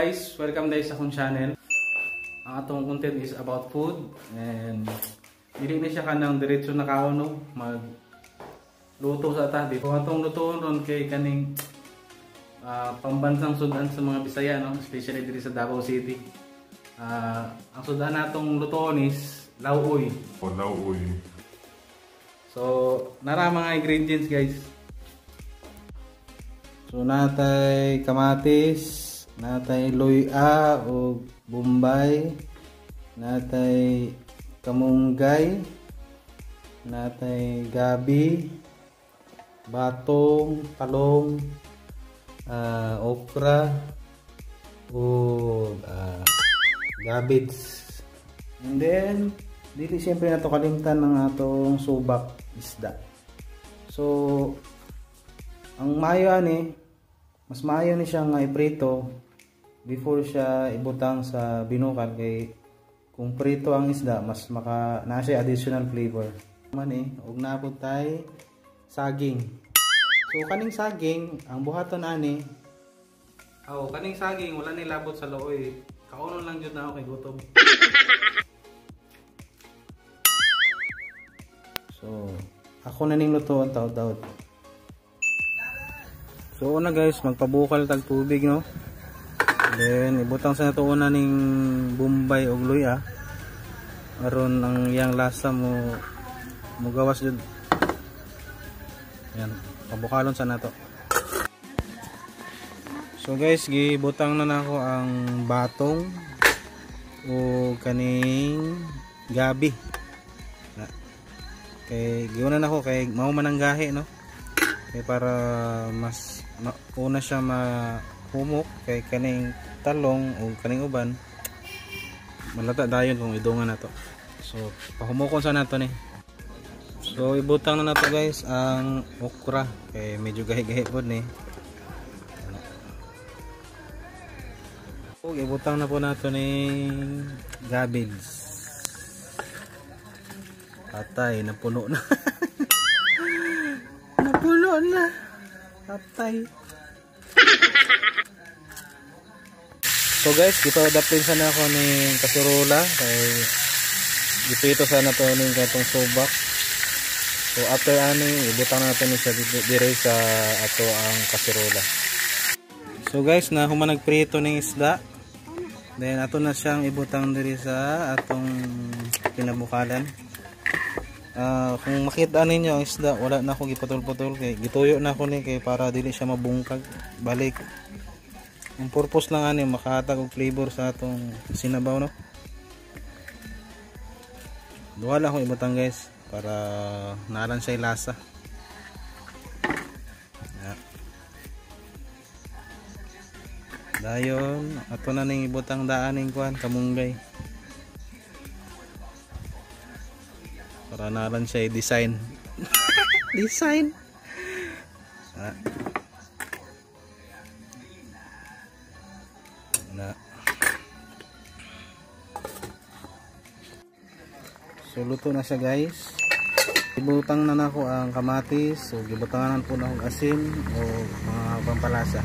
guys, welcome guys sa akong channel. Ang atong content is about food and dili na siya kanang diretso na kauno mag luto sa tabi. Kung atong lutoon ron kay kaning pambansang sudan sa mga Bisaya, no? Especially dito sa Davao City. Ang sudan natong lutoon is lauoy. Lauoy. So, nara mga ingredients guys. So, natay kamatis, natay luya o bombay, natay kamunggay, natay gabi, batong, talong, okra, o gabids. And then, dili siyempre nato kalimtan ng atong subak isda. So, ang mayo ani, mas maayo ni siya nga iprito before siya ibutang sa binukal kay kung prito ang isda mas maka na siya additional flavor. Man og naabot tay saging. So kaning saging ang buhaton ani kaning saging wala ni labot sa looy. Kauno lang jud na ako kay gutom. So ako na ning lutoon taud-taud. So una guys, magpabukal tag tubig, no. Then ibutang sa nato una ning bombay og luya. Aron ang yang lasa mo gawas jud. Yan, pabukalon sa nato. So guys, gibutang na nako ang batong o kaning gabi. Kay giuna nako kay mao man ang gahi, no. Kay para mas una siya mahumok kay kaning talong o kaning uban malata dayon kung idungan nato. So pahumokon sa nato ni. So ibutang na nato guys ang okra kay medyo gahi-gahi pod ni. So ibutang na po nato ning gabids. Patay, napuno na. Napuno na. Patay. So guys, gipa-adaptin sana ako ng kasurola kay gipito sana to ning katong subak. So after ani ibutang natin siya dire sa ato ang kasurola. So guys, na human nagprito ning isda. Then ato na siyang ibutang dire sa atong pinabukalan. Kung makita ninyo ang isda, wala na akong giputol-putol kay gituyo na ako ni kay para dili siya mabungkag balik. Ang purpose lang ani makahatag og flavor sa atong sinabaw, no. Duha lang akong ibutang guys para naalan siya lasa. Dayon ato na ning ibutang daan ning kuan kamunggay. Para naran siya design. Design. So luto na siya guys. Ibutang na nako ang kamatis. So gibutangan po na akong asin o mga pampalasa.